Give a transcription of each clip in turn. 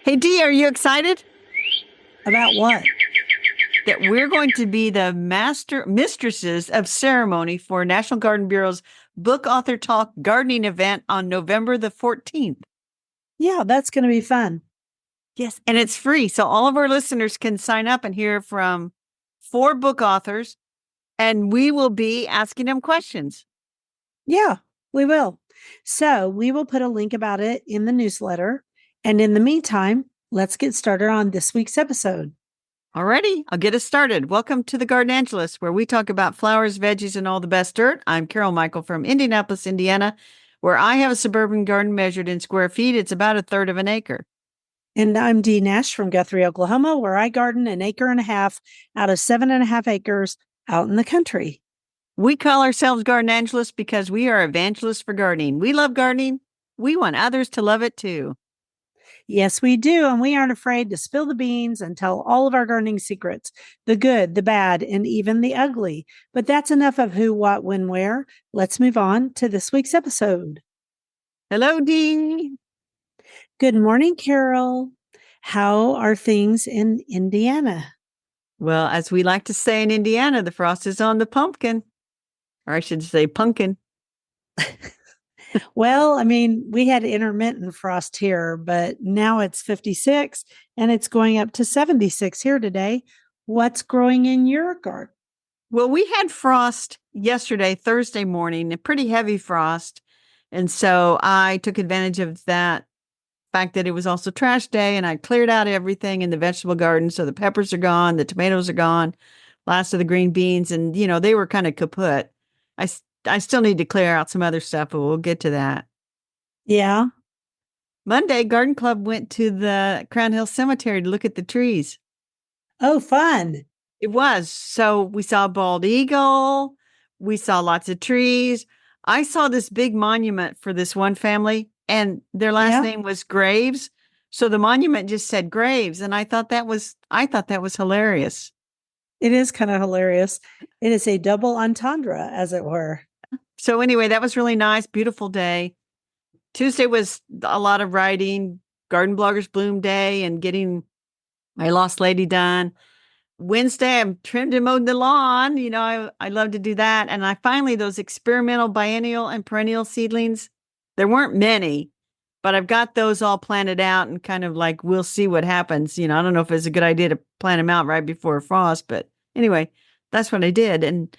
Hey, Dee, are you excited About what? that we're going to be the mistresses of ceremony for National Garden Bureau's Book Author Talk gardening event on November the 14th? Yeah, that's going to be fun. Yes, and it's free. So all of our listeners can sign up and hear from four book authors, and we will be asking them questions. Yeah, we will. So we will put a link about it in the newsletter. And in the meantime, let's get started on this week's episode. Alrighty, I'll get us started. Welcome to the Garden Angelus, where we talk about flowers, veggies, and all the best dirt. I'm Carol Michael from Indianapolis, Indiana, where I have a suburban garden measured in square feet. It's about a third of an acre. And I'm Dee Nash from Guthrie, Oklahoma, where I garden an acre and a half out of 7.5 acres out in the country. We call ourselves Garden Angelus because we are evangelists for gardening. We love gardening. We want others to love it too. Yes, we do. And we aren't afraid to spill the beans and tell all of our gardening secrets, the good, the bad, and even the ugly. But that's enough of who, what, when, where. Let's move on to this week's episode. Hello, Dee. Good morning, Carol. How are things in Indiana? Well, as we like to say in Indiana, the frost is on the pumpkin, or I should say pumpkin. Well, I mean, we had intermittent frost here, but now it's 56 and it's going up to 76 here today. What's growing in your garden? Well, we had frost yesterday, Thursday morning, a pretty heavy frost. And so I took advantage of that fact that it was also trash day and I cleared out everything in the vegetable garden. So the peppers are gone, the tomatoes are gone, last of the green beans, and they were kind of kaput. I still need to clear out some other stuff, but we'll get to that. Yeah. Monday, Garden Club went to the Crown Hill Cemetery to look at the trees. Oh, fun. It was. So we saw a bald eagle. We saw lots of trees. I saw this big monument for this one family, and their last Yeah. name was Graves. So the monument just said Graves, and I thought that was hilarious. It is kind of hilarious. It is a double entendre, as it were. So anyway, that was really nice, beautiful day. Tuesday was a lot of writing, Garden Bloggers Bloom Day, and getting my Lost Lady done. Wednesday, I trimmed and mowed the lawn. I love to do that. And I finally, those experimental biennial and perennial seedlings, there weren't many, but I've got those all planted out and kind of like, we'll see what happens. I don't know if it's a good idea to plant them out right before frost, but anyway, that's what I did. And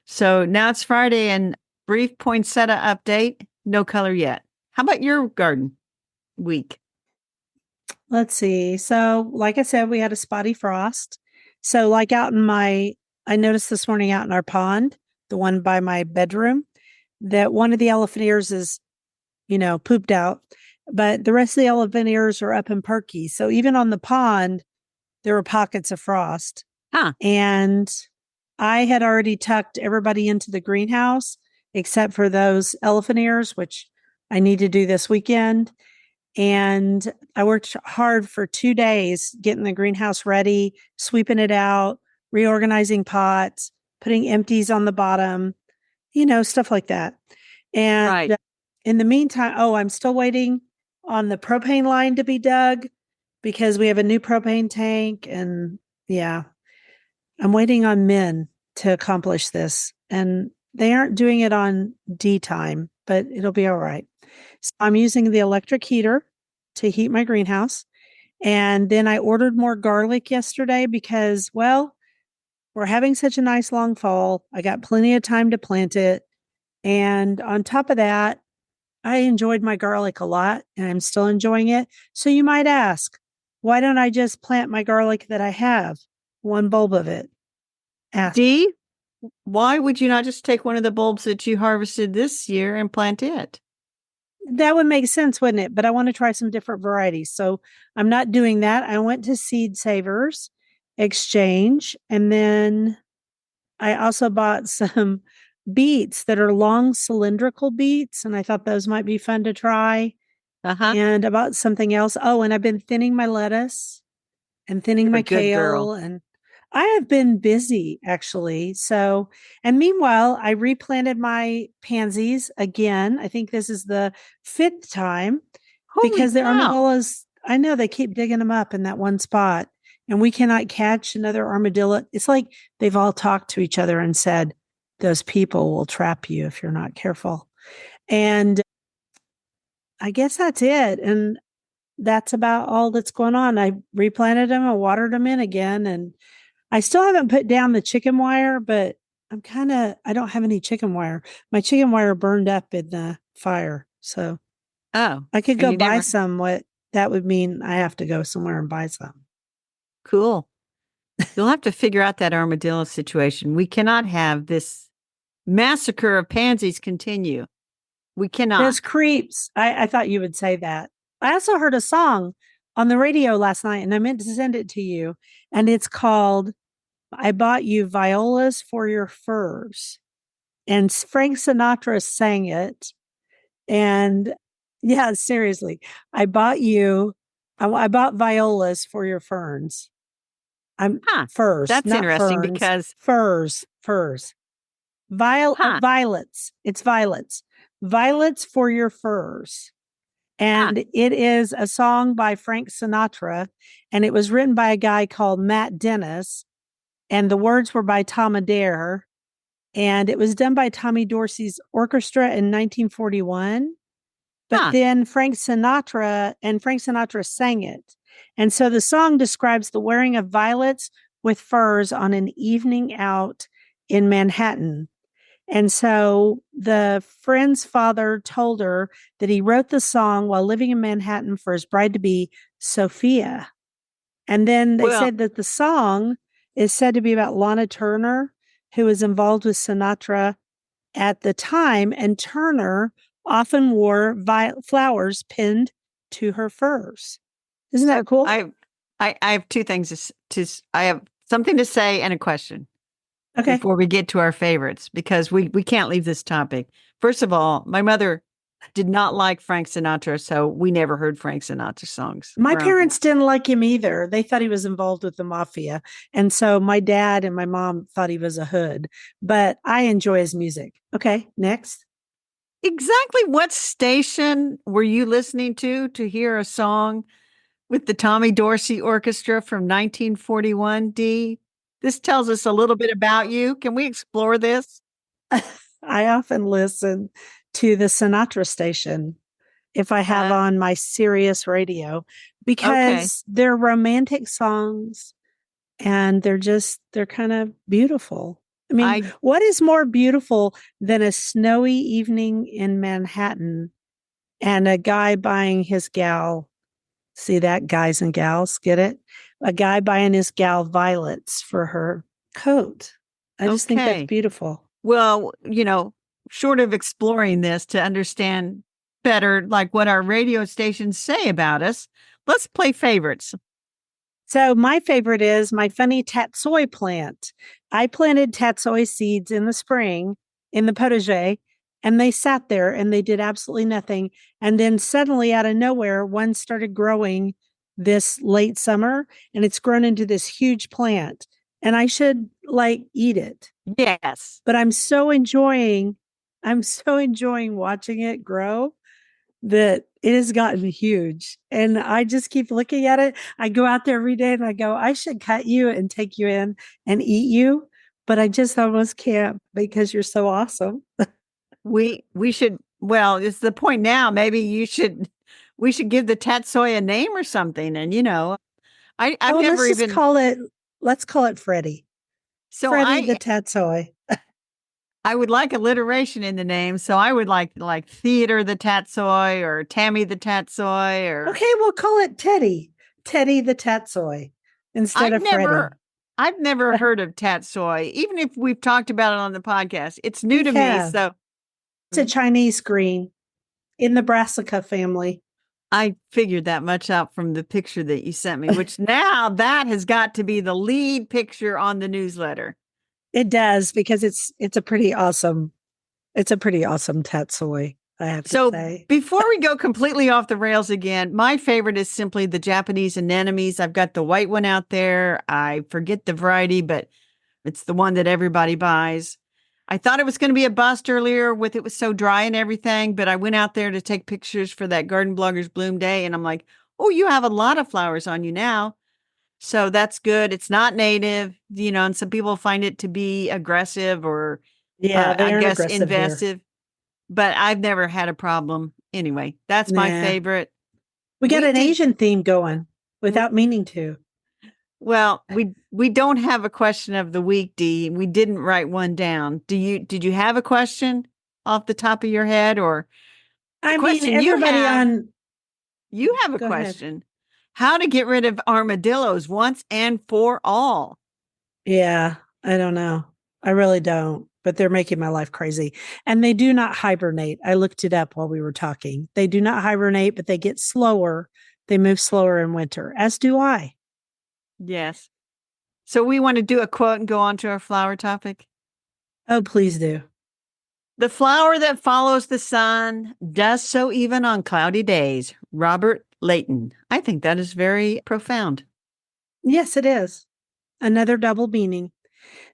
so now it's Friday and brief poinsettia update, no color yet. How about your garden week? Let's see. So, like I said, we had a spotty frost. So, like I noticed this morning out in our pond, the one by my bedroom, that one of the elephant ears is, pooped out, but the rest of the elephant ears are up and perky. So, even on the pond, there were pockets of frost. Huh. And I had already tucked everybody into the greenhouse except for those elephant ears, which I need to do this weekend. And I worked hard for 2 days getting the greenhouse ready, sweeping it out, reorganizing pots, putting empties on the bottom, stuff like that. And Right. in the meantime, I'm still waiting on the propane line to be dug because we have a new propane tank. And yeah, I'm waiting on men to accomplish this. And they aren't doing it on D time, but it'll be all right. So I'm using the electric heater to heat my greenhouse. And then I ordered more garlic yesterday because, well, we're having such a nice long fall. I got plenty of time to plant it. And on top of that, I enjoyed my garlic a lot and I'm still enjoying it. So you might ask, why don't I just plant my garlic that I have, one bulb of it? Ask. Dee, why would you not just take one of the bulbs that you harvested this year and plant it? That would make sense, wouldn't it? But I want to try some different varieties. So I'm not doing that. I went to Seed Savers Exchange and then I also bought some beets that are long cylindrical beets. And I thought those might be fun to try. Uh-huh. And I bought something else. Oh, and I've been thinning my lettuce and thinning You're a my good kale. girl. And I have been busy actually. So, and meanwhile, I replanted my pansies again. I think this is the fifth time Holy because the cow. I know they keep digging them up in that one spot, and we cannot catch another armadillo. It's like they've all talked to each other and said, those people will trap you if you're not careful. And I guess that's it. And that's about all that's going on. I replanted them, I watered them in again, and I still haven't put down the chicken wire, but I don't have any chicken wire. My chicken wire burned up in the fire. So Oh, I could and go you buy never, some. What that would mean, I have to go somewhere and buy some. cool. You'll have to figure out that armadillo situation. We cannot have this massacre of pansies continue. We cannot. Those creeps. I thought you would say that. I also heard a song on the radio last night, and I meant to send it to you. And it's called I Bought You Violas for Your Furs. And Frank Sinatra sang it. And yeah, seriously, I bought you, I bought violas for your ferns. I'm Huh. furs, That's not interesting ferns, because, furs. huh, Violets. It's violets. Violets for your furs. huh, And it is a song by Frank Sinatra. And it was written by a guy called Matt Dennis. And the words were by Tom Adair. And it was done by Tommy Dorsey's orchestra in 1941. But huh. then Frank Sinatra sang it. And so the song describes the wearing of violets with furs on an evening out in Manhattan. And so the friend's father told her that he wrote the song while living in Manhattan for his bride to be, Sophia. And then they Well, said that the song is said to be about Lana Turner, who was involved with Sinatra at the time. And Turner often wore flowers pinned to her furs. Isn't so that cool? I have two things I have something to say and a question Okay. before we get to our favorites because we can't leave this topic. First of all, my mother did not like Frank Sinatra, so we never heard Frank Sinatra songs My growing up. parents didn't like him either. They thought he was involved with the mafia. And so my dad and my mom thought he was a hood, but I enjoy his music. Okay, next. Exactly what station were you listening to hear a song with the Tommy Dorsey Orchestra from 1941, Dee? This tells us a little bit about you. Can we explore this? I often listen to the Sinatra station if I have Uh, on my Sirius radio okay. because they're romantic songs and they're kind of beautiful. I mean, I what is more beautiful than a snowy evening in Manhattan and a guy buying his gal? See that, guys and gals, get it? A guy buying his gal violets for her coat. I just think that's okay. beautiful. Well, short of exploring this to understand better like what our radio stations say about us, let's play favorites. So my favorite is my funny tatsoi plant. I planted tatsoi seeds in the spring in the potager, and they sat there and they did absolutely nothing. And then suddenly out of nowhere, one started growing this late summer and it's grown into this huge plant. And I should like eat it. Yes. But I'm so enjoying watching it grow that it has gotten huge. And I just keep looking at it. I go out there every day and I go, I should cut you and take you in and eat you. But I just almost can't because you're so awesome. We should well, it's the point now. Maybe we should give the tatsoi a name or something. And I've Oh, never even let's call it Freddie. so Freddie the Tatsoi. I would like alliteration in the name. So I would like Theater the Tatsoi or Tammy the Tatsoi or Okay, we'll call it Teddy. Teddy the Tatsoi instead I've of Freddie. never I've never heard of tatsoi, even if we've talked about it on the podcast. It's new We to me, have. so It's a Chinese green in the brassica family. I figured that much out from the picture that you sent me, which now that has got to be the lead picture on the newsletter. It does because it's a pretty awesome tatsoi, I have to So say. before we go completely off the rails again, my favorite is simply the Japanese anemones. I've got the white one out there. I forget the variety, but it's the one that everybody buys. I thought it was going to be a bust earlier it was so dry and everything, but I went out there to take pictures for that Garden Bloggers Bloom Day and I'm like, Oh, you have a lot of flowers on you now. So that's good. It's not native, and some people find it to be aggressive or Yeah, they I aren't guess aggressive here. invasive, but I've never had a problem. Anyway, that's my Nah. favorite. We got We an did Asian theme going w- without meaning to. well, we don't have a question of the week, Dee. We didn't write one down. Did you have a question off the top of your head, or the I mean, question you everybody have? on, You have a go ahead. question. How to get rid of armadillos once and for all. Yeah, I don't know. I really don't, but they're making my life crazy. And they do not hibernate. I looked it up while we were talking. They do not hibernate, but they get slower. They move slower in winter, as do I. Yes. So we want to do a quote and go on to our flower topic. Oh, please do. The flower that follows the sun does so even on cloudy days. Robert Leighton. I think that is very profound. Yes, it is. Another double meaning.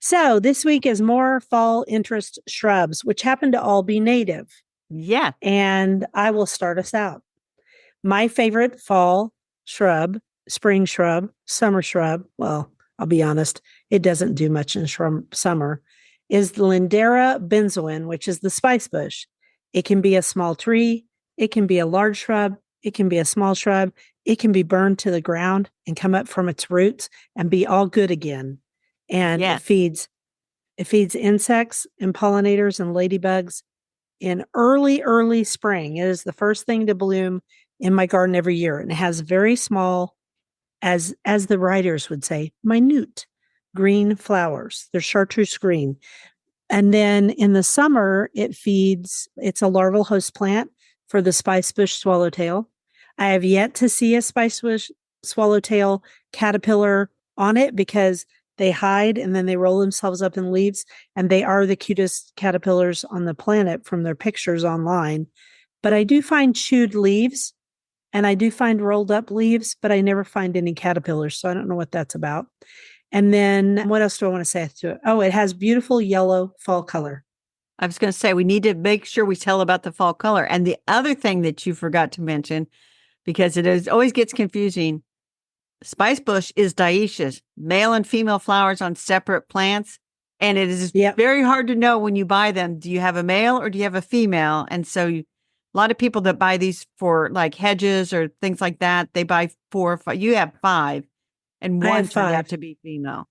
So this week is more fall interest shrubs, which happen to all be native. Yeah. And I will start us out. My favorite fall shrub, spring shrub, summer shrub, well, I'll be honest, it doesn't do much in summer, is the Lindera benzoin, which is the spice bush. It can be a small tree, it can be a large shrub, it can be a small shrub, it can be burned to the ground and come up from its roots and be all good again. And Yes. it feeds insects and pollinators and ladybugs in early spring. It is the first thing to bloom in my garden every year, and it has very small, as the writers would say, minute green flowers. They're chartreuse green. And then in the summer, it's a larval host plant for the spice bush swallowtail. I have yet to see a spice bush swallowtail caterpillar on it because they hide and then they roll themselves up in leaves. And they are the cutest caterpillars on the planet from their pictures online. But I do find chewed leaves and I do find rolled up leaves, but I never find any caterpillars. So I don't know what that's about. And then what else do I want to say to it? Oh, it has beautiful yellow fall color. I was going to say we need to make sure we tell about the fall color. And the other thing that you forgot to mention, because always gets confusing, spice bush is dioecious, male and female flowers on separate plants. And it is Yep. very hard to know when you buy them. Do you have a male or do you have a female? And so a lot of people that buy these for like hedges or things like that, they buy 4 or 5. You have 5, and I one have turned out 5. to be female.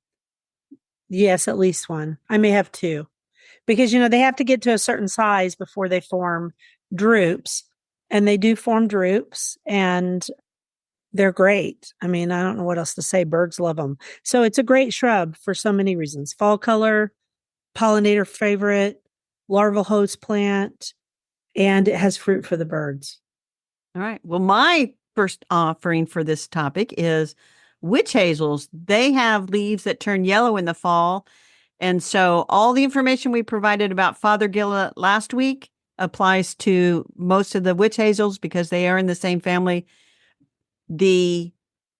Yes, at least one. I may have 2 because, they have to get to a certain size before they form drupes. And they do form drupes and they're great. I mean, I don't know what else to say. Birds love them. So it's a great shrub for so many reasons. Fall color, pollinator favorite, larval host plant, and it has fruit for the birds. All right. Well, my first offering for this topic is witch hazels. They have leaves that turn yellow in the fall. And so all the information we provided about Fothergilla last week applies to most of the witch hazels because they are in the same family. The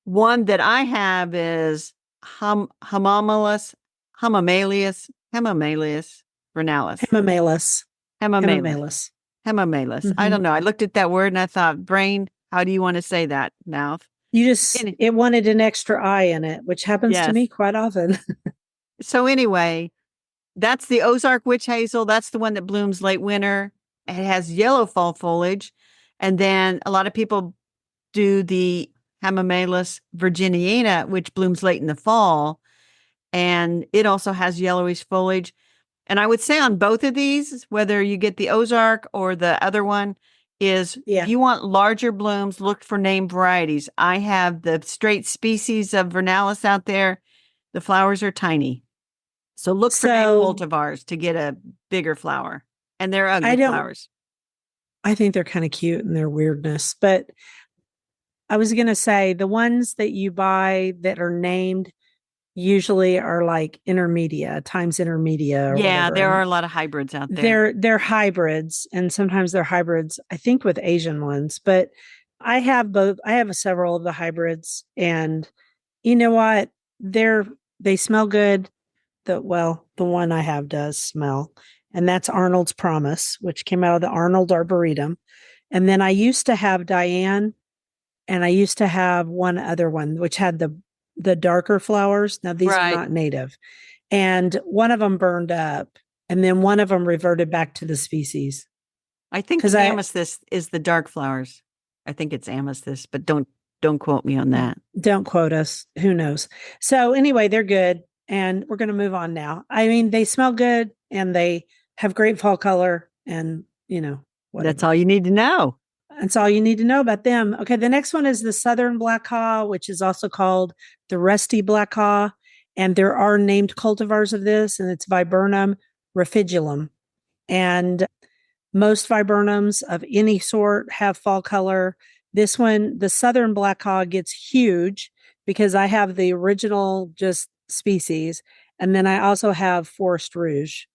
one that I have is Hemamalius vernalis. Hemamelis. Hemamalus. Hemamelis. Hemamalus. I Mm-hmm. don't know. I looked at that word and I thought, brain, how do you want to say that, mouth? It wanted an extra I in it, which happens to Yes. me quite often. So anyway, that's the Ozark witch hazel. That's the one that blooms late winter. It has yellow fall foliage. And then a lot of people do the Hamamelis virginiana, which blooms late in the fall. And it also has yellowish foliage. And I would say on both of these, whether you get the Ozark or the other one, is if Yeah. you want larger blooms, look for name varieties. I have the straight species of vernalis out there. The flowers are tiny. So look for name So cultivars to get a bigger flower. And they're ugly I don't, flowers. I think they're kind of cute in their weirdness, but I was going to say the ones that you buy that are named usually are like intermedia, times intermedia or Yeah, whatever. there are And a lot of hybrids out there. they're hybrids and sometimes they're hybrids, I think with Asian ones, but I have both. I have several of the hybrids and you know what? They smell good. The one I have does smell. And that's Arnold's Promise, which came out of the Arnold Arboretum. And then I used to have Diane And I used to have one other one, which had the darker flowers. Now, these are Right. not native. And one of them burned up, and then one of them reverted back to the species. I think 'Cause the amethyst is the dark flowers. I think it's amethyst, but don't quote me on that. Don't quote us. Who knows? So anyway, they're good. And we're going to move on now. I mean, they smell good and they have great fall color and, whatever. That's all you need to know. That's all you need to know about them. Okay. The next one is the Southern Black Haw, which is also called the Rusty Black Haw. And there are named cultivars of this, and it's Viburnum refigulum. And most viburnums of any sort have fall color. This one, the Southern Black Haw, gets huge because I have the original just species. And then I also have Forest Rouge.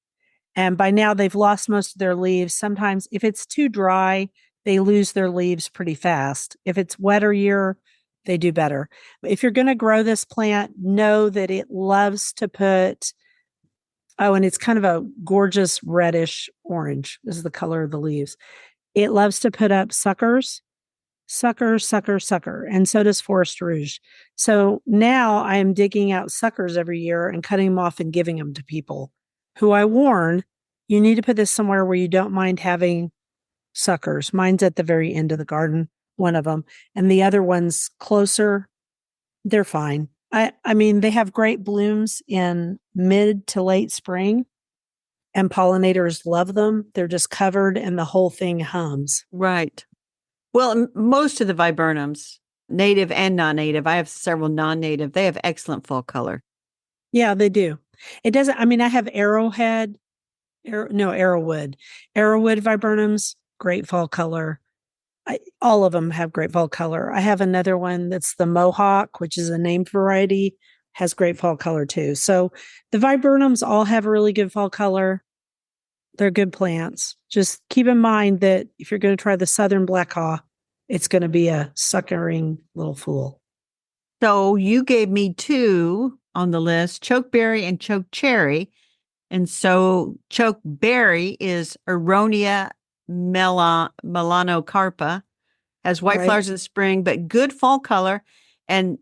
And by now they've lost most of their leaves. Sometimes if it's too dry, they lose their leaves pretty fast. If it's wetter year, they do better. If you're going to grow this plant, know that it loves to put, and it's kind of a gorgeous reddish orange. This is the color of the leaves. It loves to put up suckers, sucker, sucker, sucker. And so does Forest Rouge. So now I am digging out suckers every year and cutting them off and giving them to people who I warn, you need to put this somewhere where you don't mind having suckers. Mine's at the very end of the garden, one of them. And the other one's closer. They're fine. I mean, they have great blooms in mid to late spring, and pollinators love them. They're just covered and the whole thing hums. Right. Well, most of the viburnums, native and non-native, I have several non-native, they have excellent fall color. Yeah, they do. It doesn't, I mean, I have arrowwood viburnums, great fall color. All of them have great fall color. I have another one that's the Mohawk, which is a named variety, has great fall color too. So the viburnums all have a really good fall color. They're good plants. Just keep in mind that if you're going to try the Southern Black Haw, it's going to be a suckering little fool. So you gave me two on the list, chokeberry and chokecherry. And so chokeberry is Aronia melanocarpa, has white flowers in the spring, but good fall color. And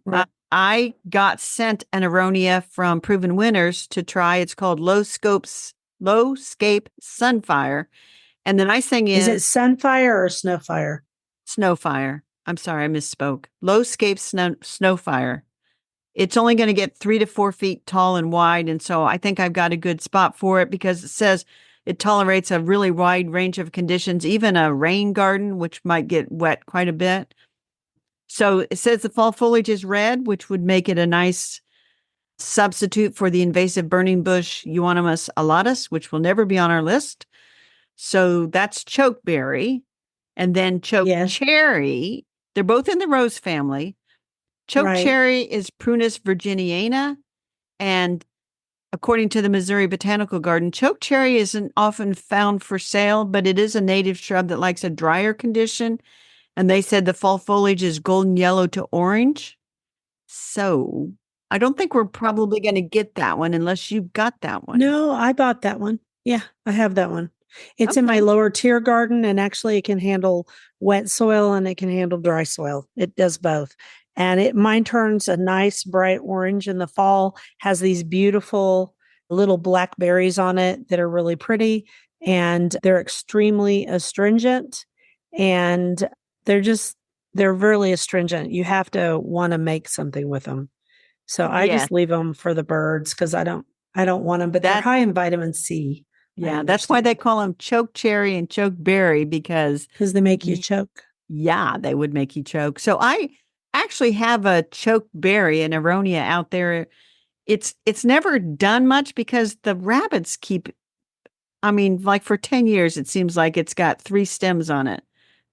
I got sent an Aronia from Proven Winners to try. It's called Lowscape Sunfire. And the nice thing is it Sunfire or Snowfire? Snowfire. I'm sorry, I misspoke. Lowscape Snowfire. It's only going to get 3 to 4 feet tall and wide. And so I think I've got a good spot for it because it says it tolerates a really wide range of conditions, even a rain garden, which might get wet quite a bit. So it says the fall foliage is red, which would make it a nice substitute for the invasive burning bush Euonymus alatus, which will never be on our list. So that's chokeberry. And then chokecherry, they're both in the rose family. Chokecherry is Prunus virginiana, and according to the Missouri Botanical Garden, chokecherry isn't often found for sale, but it is a native shrub that likes a drier condition. And they said the fall foliage is golden yellow to orange. So I don't think we're probably going to get that one unless you've got that one. No, I bought that one. Yeah, I have that one. It's in my lower tier garden, and actually it can handle wet soil and it can handle dry soil. It does both. And mine turns a nice bright orange in the fall, has these beautiful little black berries on it that are really pretty, and they're extremely astringent, and they're really astringent. You have to want to make something with them. So I just leave them for the birds because I don't want them, but they're high in vitamin C. Yeah, that's why they call them chokecherry and chokeberry because they make you choke. Yeah, they would make you choke. So I actually have a chokeberry, an Aronia out there. It's never done much because the rabbits like for 10 years, it seems like it's got 3 stems on it.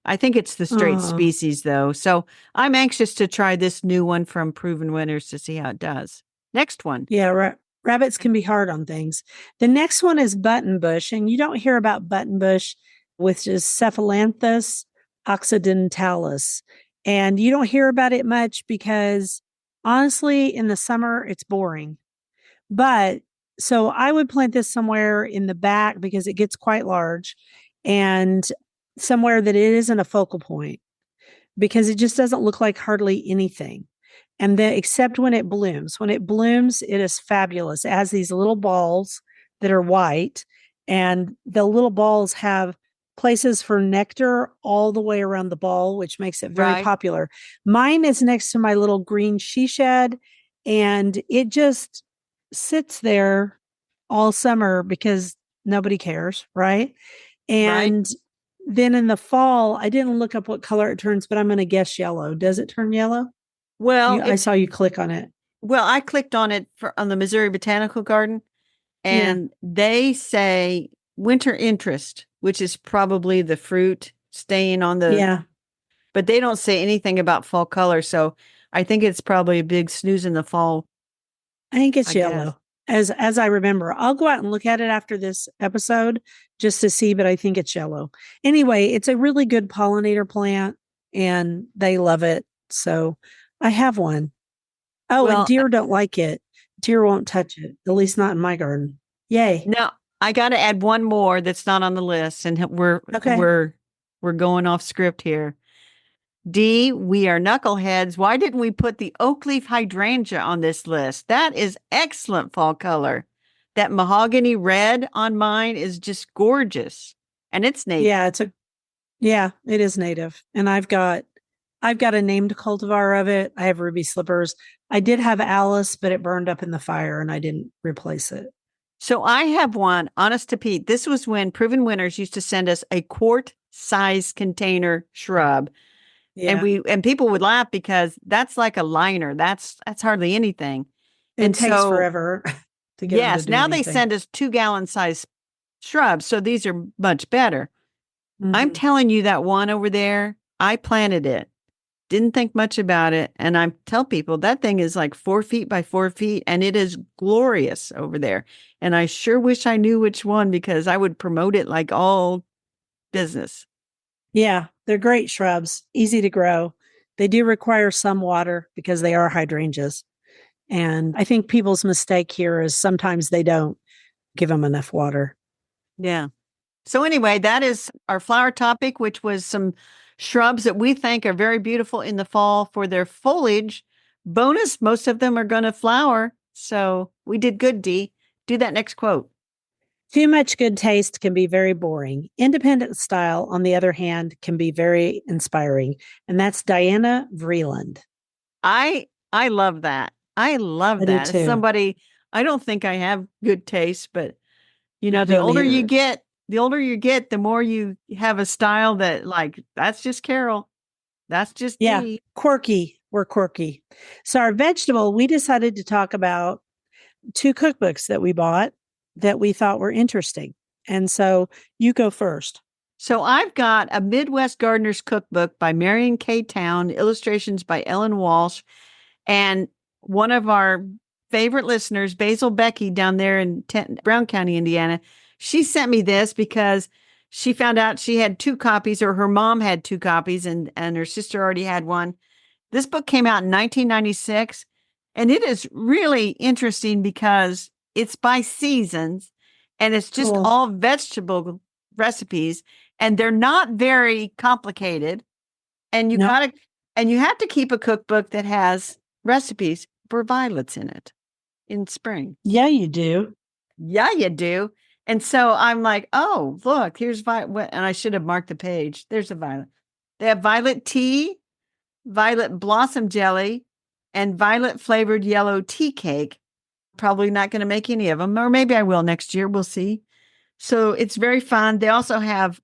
I think it's the straight species though. So I'm anxious to try this new one from Proven Winners to see how it does. Next one. Yeah, rabbits can be hard on things. The next one is buttonbush, and you don't hear about buttonbush, which is Cephalanthus occidentalis. And you don't hear about it much because honestly, in the summer, it's boring. But so I would plant this somewhere in the back because it gets quite large and somewhere that it isn't a focal point. because it just doesn't look like hardly anything. And then, except when it blooms. When it blooms, it is fabulous. It has these little balls that are white, and the little balls have places for nectar all the way around the ball, which makes it very Right. popular. Mine is next to my little green she shed, and it just sits there all summer because nobody cares, right? Right. And then in the fall, I didn't look up what color it turns, but I'm going to guess yellow. Does it turn yellow? Well, I saw you click on it. I clicked on it on the Missouri Botanical Garden, Yeah. and they say winter interest, which is probably the fruit staying on the, Yeah. but they don't say anything about fall color. So I think it's probably a big snooze in the fall, I think it's I guess. yellow. As I remember. I'll go out and look at it after this episode just to see, but I think it's yellow. Anyway, it's a really good pollinator plant and they love it. So I have one. Oh, and Well, deer don't like it. Deer won't touch it, at least not in my garden. Yay. now I got to add one more that's not on the list, and Okay. we're going off script here. D, we are knuckleheads. Why didn't we put the oak leaf hydrangea on this list? That is excellent fall color. That mahogany red on mine is just gorgeous, and it's native. Yeah, it is native. And I've got a named cultivar of it. I have ruby slippers. I did have Alice, but it burned up in the fire and I didn't replace it. So I have one, honest to Pete. This was when Proven Winners used to send us a quart size container shrub. Yeah. And people would laugh because that's like a liner. That's hardly anything. It And takes so forever to get them to yes, do now they anything. send us 2-gallon size shrubs. So these are much better. I'm Mhm. telling you that one over there, I planted it. Didn't think much about it. And I tell people that thing is like 4 feet by 4 feet and it is glorious over there. And I sure wish I knew which one because I would promote it like all business. Yeah, they're great shrubs, easy to grow. They do require some water because they are hydrangeas. And I think people's mistake here is sometimes they don't give them enough water. Yeah. So anyway, that is our flower topic, which was some shrubs that we think are very beautiful in the fall for their foliage. Bonus, most of them are going to flower. So we did good, Dee. Do that next quote. Too much good taste can be very boring. Independent style, on the other hand, can be very inspiring. And that's Diana Vreeland. I love that. I love I do that. As too. somebody, I don't think I have good taste, but I the don't older you either. get, the more you have a style that like that's just Carol. That's just Yeah, Dee. quirky. We're quirky. So, our vegetable, we decided to talk about two cookbooks that we bought that we thought were interesting. And so, you go first. So I've got a Midwest Gardener's Cookbook by Marion K. Town, illustrations by Ellen Walsh, and one of our favorite listeners, Basil Becky, down there in Brown County, Indiana, she sent me this because she found out she had 2 copies, or her mom had 2 copies, and her sister already had one. This book came out in 1996, and it is really interesting because it's by seasons, and it's just Cool. all vegetable recipes, and they're not very complicated. And No. you have to keep a cookbook that has recipes for violets in it in spring. Yeah, you do. Yeah, you do. And so I'm like, oh, look, here's violet. And I should have marked the page. There's a violet. They have violet tea, violet blossom jelly, and violet flavored yellow tea cake. Probably not going to make any of them, or maybe I will next year. We'll see. So it's very fun. They also have,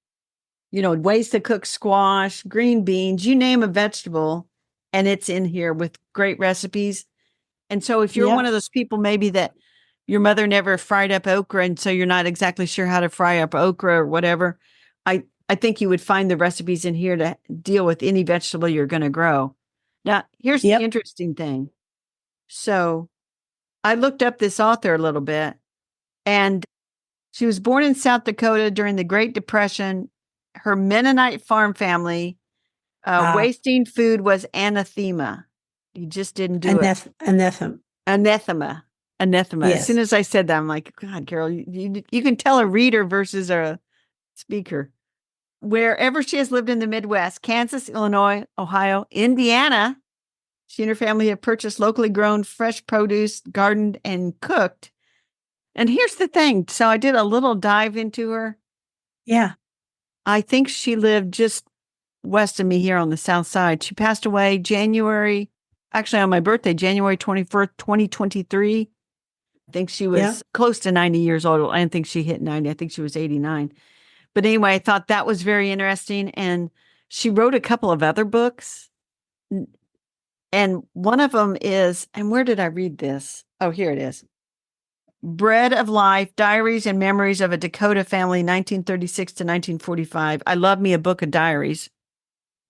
ways to cook squash, green beans, you name a vegetable, and it's in here with great recipes. And so if you're one Yep. of those people maybe that your mother never fried up okra and so you're not exactly sure how to fry up okra or whatever, I think you would find the recipes in here to deal with any vegetable you're going to grow. Now, here's the Yep. interesting thing. So I looked up this author a little bit, and she was born in South Dakota during the Great Depression. Her Mennonite farm family, Ah, wasting food was anathema. You just didn't do it. anathema. Anathema. Anathema. As soon Yes. as I said that, I'm like, God, Carol, you can tell a reader versus a speaker. wherever she has lived in the Midwest, Kansas, Illinois, Ohio, Indiana, she and her family have purchased locally grown fresh produce, gardened, and cooked. And here's the thing. So I did a little dive into her. Yeah. I think she lived just west of me here on the south side. She passed away on my birthday, January 21st, 2023. I think she was close to 90 years old. I don't think she hit 90. I think she was 89. But anyway, I thought that was very interesting. And she wrote a couple of other books. And one of them is, and where did I read this? Oh, here it is. Bread of Life, Diaries and Memories of a Dakota Family, 1936 to 1945. I love me a book of diaries.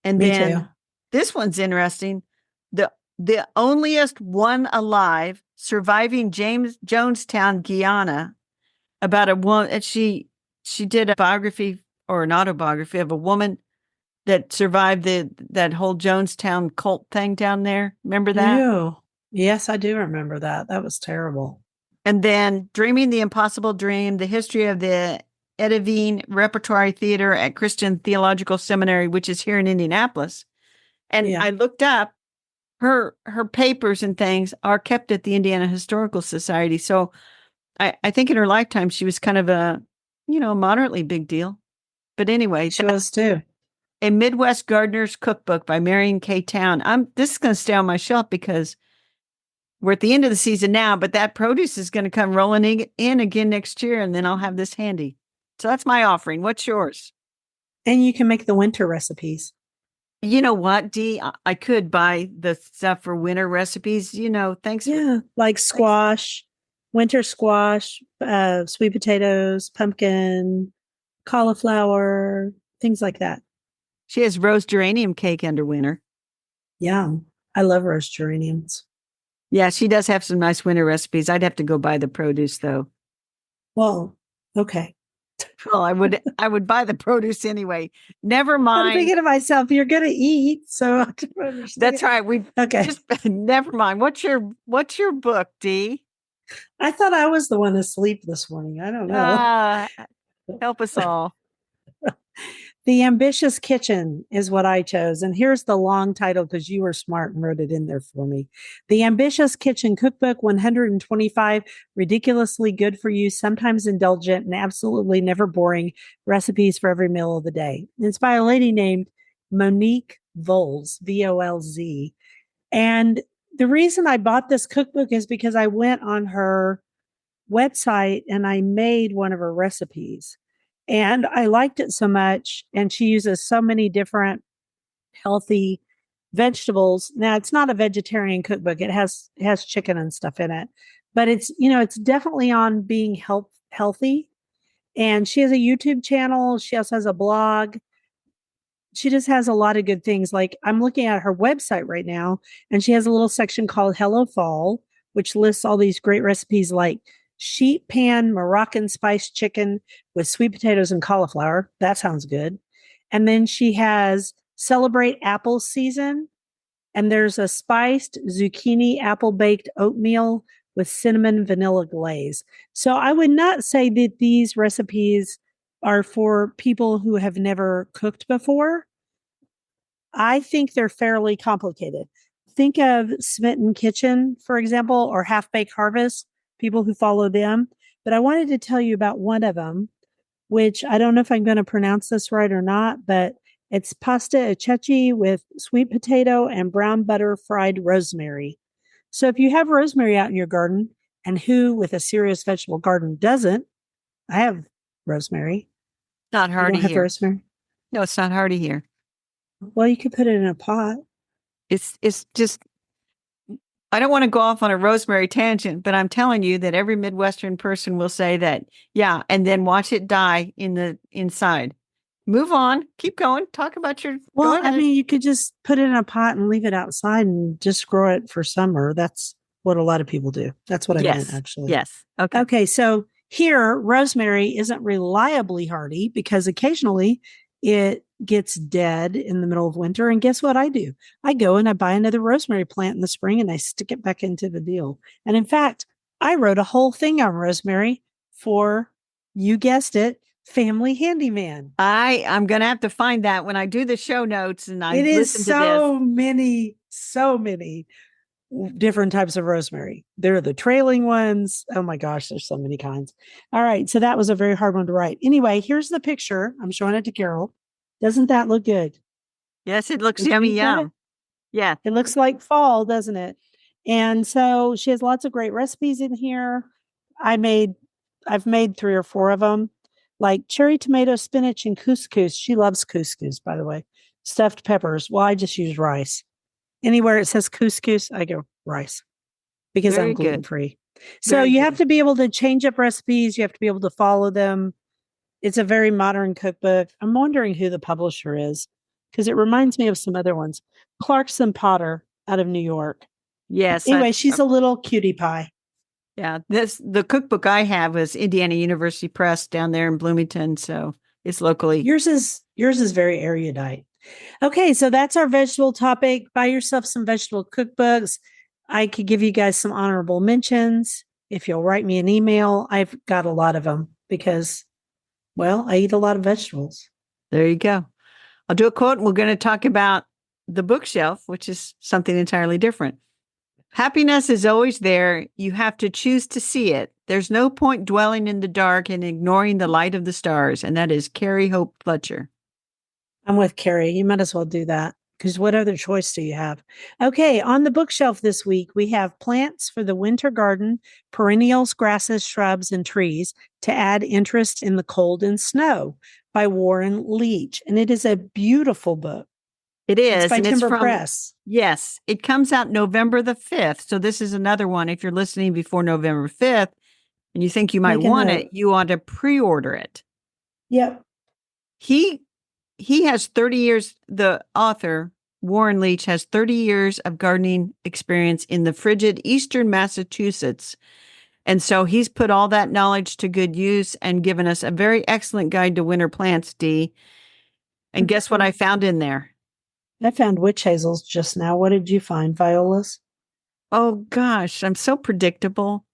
And Me then too. this one's interesting. The onlyest one alive, surviving Jonestown, Guyana, about a woman. She did a biography or an autobiography of a woman that survived that whole Jonestown cult thing down there. Remember that? Ew. Yes, I do remember that. That was terrible. And then Dreaming the Impossible Dream, the history of the Edivine Repertory Theater at Christian Theological Seminary, which is here in Indianapolis. And I looked up her papers and things are kept at the Indiana Historical Society. So I think in her lifetime, she was kind of a, moderately big deal. But anyway, she was too. A Midwest Gardener's Cookbook by Marion K. Town. This is going to stay on my shelf because we're at the end of the season now, but that produce is going to come rolling in again next year, and then I'll have this handy. So that's my offering. What's yours? And you can make the winter recipes. You know what, Dee? I could buy the stuff for winter recipes. Thanks. Yeah, like squash, winter squash, sweet potatoes, pumpkin, cauliflower, things like that. She has rose geranium cake under winter. Yeah, I love rose geraniums. Yeah, she does have some nice winter recipes. I'd have to go buy the produce though. Well, okay. Well, I would buy the produce anyway. Never mind. I'm thinking to myself, you're going to eat, so that's right. Okay. Just never mind. What's your book, Dee? I thought I was the one asleep this morning. I don't know. Help us all. The Ambitious Kitchen is what I chose. And here's the long title because you were smart and wrote it in there for me. The Ambitious Kitchen Cookbook 125 ridiculously good for you, sometimes indulgent, and absolutely never boring recipes for every meal of the day. And it's by a lady named Monique Volz, Volz. And the reason I bought this cookbook is because I went on her website and I made one of her recipes. And I liked it so much. And she uses so many different healthy vegetables. Now, it's not a vegetarian cookbook. It has chicken and stuff in it, but it's definitely on being healthy. And she has a YouTube channel. She also has a blog. She just has a lot of good things. Like I'm looking at her website right now, and she has a little section called Hello Fall, which lists all these great recipes like sheet pan Moroccan spiced chicken with sweet potatoes and cauliflower. That sounds good. And then she has Celebrate Apple Season. And there's a spiced zucchini apple baked oatmeal with cinnamon vanilla glaze. So I would not say that these recipes are for people who have never cooked before. I think they're fairly complicated. Think of Smitten Kitchen, for example, or Half Baked Harvest, people who follow them. But I wanted to tell you about one of them, which I don't know if I'm going to pronounce this right or not, but it's pasta accechi with sweet potato and brown butter fried rosemary. So if you have rosemary out in your garden, and who with a serious vegetable garden doesn't, I have rosemary. Not hardy here. Rosemary? No, it's not hardy here. Well, you could put it in a pot. It's just, I don't want to go off on a rosemary tangent, but I'm telling you that every Midwestern person will say that, yeah, and then watch it die in the inside. Move on. Keep going. Talk about your. Well, I mean, you could just put it in a pot and leave it outside and just grow it for summer. That's what a lot of people do. That's what I meant, actually. Yes. Okay. Okay. So here, rosemary isn't reliably hardy because occasionally it gets dead in the middle of winter. And guess what I do? I go and I buy another rosemary plant in the spring and I stick it back into the deal. And in fact, I wrote a whole thing on rosemary for, you guessed it, Family Handyman. I'm going to have to find that when I do the show notes and I It is listen to this. so many different types of rosemary. There are the trailing ones. Oh my gosh, there's so many kinds. All right. So that was a very hard one to write. Anyway, here's the picture. I'm showing it to Carol. Doesn't that look good? Yes, it looks Don't you yummy, think that? yum. Yeah. It looks like fall, doesn't it? And so she has lots of great recipes in here. I've made 3 or 4 of them, like cherry tomato, spinach, and couscous. She loves couscous, by the way. Stuffed peppers. Well, I just use rice. Anywhere it says couscous, I go rice because I'm Very gluten good. free. So Very you good. have to be able to change up recipes. You have to be able to follow them. It's a very modern cookbook. I'm wondering who the publisher is because it reminds me of some other ones. Clarkson Potter out of New York. Yes. Anyway, she's a little cutie pie. Yeah. The cookbook I have is Indiana University Press down there in Bloomington. So it's locally. Yours is very erudite. Okay, so that's our vegetable topic. Buy yourself some vegetable cookbooks. I could give you guys some honorable mentions if you'll write me an email. I've got a lot of them because, well, I eat a lot of vegetables. There you go. I'll do a quote and we're going to talk about the bookshelf, which is something entirely different. Happiness is always there. You have to choose to see it. There's no point dwelling in the dark and ignoring the light of the stars. And that is Carrie Hope Fletcher. I'm with Carrie. You might as well do that because what other choice do you have? Okay, on the bookshelf this week, we have Plants for the Winter Garden, Perennials, Grasses, Shrubs, and Trees to Add Interest in the Cold and Snow by Warren Leach. And it is a beautiful book. It is. It's by and Timber it's from, Press. Yes, it comes out November the 5th. So this is another one. If you're listening before November 5th and you think you might want it, you ought to pre-order it. Yep. He has 30 years, the author, Warren Leach, has 30 years of gardening experience in the frigid eastern Massachusetts. And so he's put all that knowledge to good use and given us a very excellent guide to winter plants, Dee. And guess what I found in there? I found witch hazels just now. What did you find? Violas? Oh, gosh, I'm so predictable.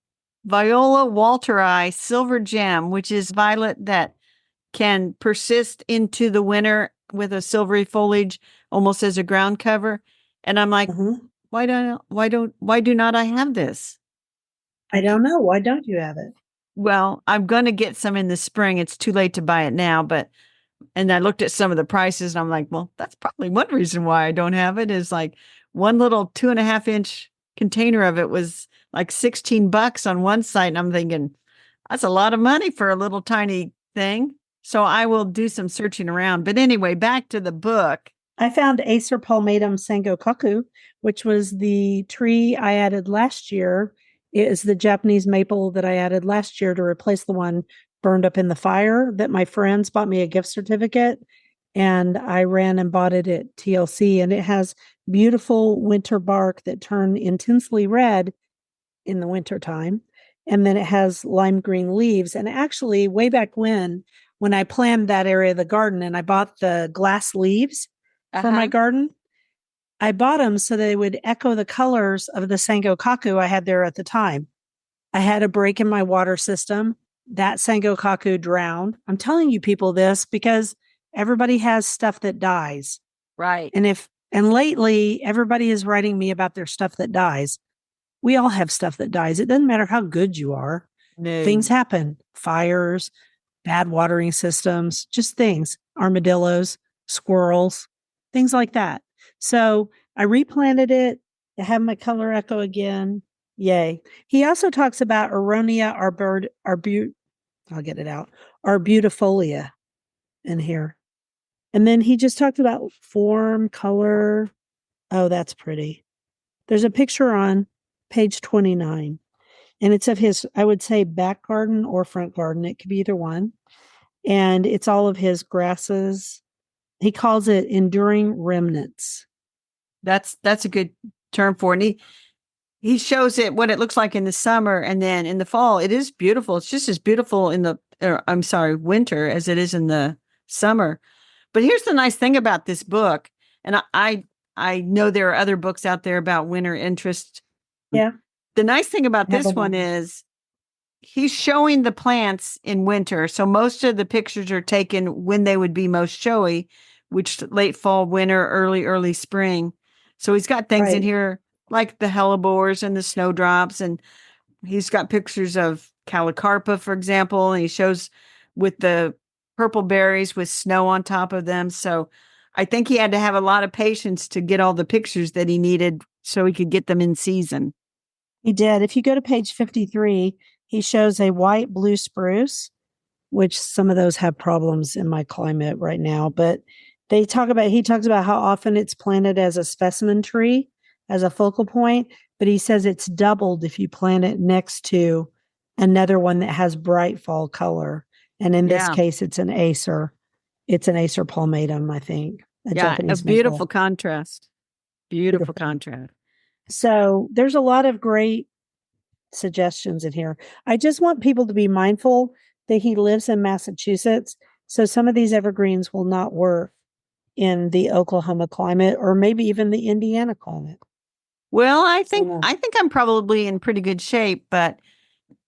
Viola walteri silver gem, which is violet that can persist into the winter with a silvery foliage almost as a ground cover. And I'm like, why do not I have this? I don't know. Why don't you have it? Well, I'm going to get some in the spring. It's too late to buy it now, and I looked at some of the prices and I'm like, well, that's probably one reason why I don't have it is like one little 2.5-inch container of it was like $16 on one site. And I'm thinking that's a lot of money for a little tiny thing. So I will do some searching around. But anyway, back to the book. I found Acer palmatum sangokaku, which was the tree I added last year. It is the Japanese maple that I added last year to replace the one burned up in the fire that my friends bought me a gift certificate. And I ran and bought it at TLC. And it has beautiful winter bark that turn intensely red in the wintertime. And then it has lime green leaves. And actually, way back when I planned that area of the garden and I bought the glass leaves for my garden, I bought them so they would echo the colors of the sangokaku I had there at the time. I had a break in my water system. That sangokaku drowned. I'm telling you people this because everybody has stuff that dies. Right. And lately everybody is writing me about their stuff that dies. We all have stuff that dies. It doesn't matter how good you are. No. Things happen. Fires, bad watering systems, just things. Armadillos, squirrels, things like that. So I replanted it to have my color echo again. Yay. He also talks about Aronia I'll get it out. Arbutifolia in here. And then he just talked about form, color. Oh, that's pretty. There's a picture on page 29. And it's of his, I would say, back garden or front garden. It could be either one. And it's all of his grasses. He calls it enduring remnants. That's a good term for it. And he shows it what it looks like in the summer, and then in the fall, it is beautiful. It's just as beautiful in the winter as it is in the summer. But here's the nice thing about this book, and I know there are other books out there about winter interest. Yeah. The nice thing about this one is he's showing the plants in winter. So most of the pictures are taken when they would be most showy, which late fall, winter, early spring. So he's got things in Right. here like the hellebores and the snowdrops. And he's got pictures of calicarpa, for example, and he shows with the purple berries with snow on top of them. So I think he had to have a lot of patience to get all the pictures that he needed so he could get them in season. He did. If you go to page 53, he shows a white blue spruce, which some of those have problems in my climate right now. But he talks about how often it's planted as a specimen tree, as a focal point. But he says it's doubled if you plant it next to another one that has bright fall color. And in this Yeah. case, it's an Acer. It's an Acer palmatum, I think, a Yeah, a Japanese beautiful maple. contrast. Beautiful Beautiful. contrast. So there's a lot of great suggestions in here. I just want people to be mindful that he lives in Massachusetts. So some of these evergreens will not work in the Oklahoma climate or maybe even the Indiana climate. Well, I Yeah. think I'm probably in pretty good shape, but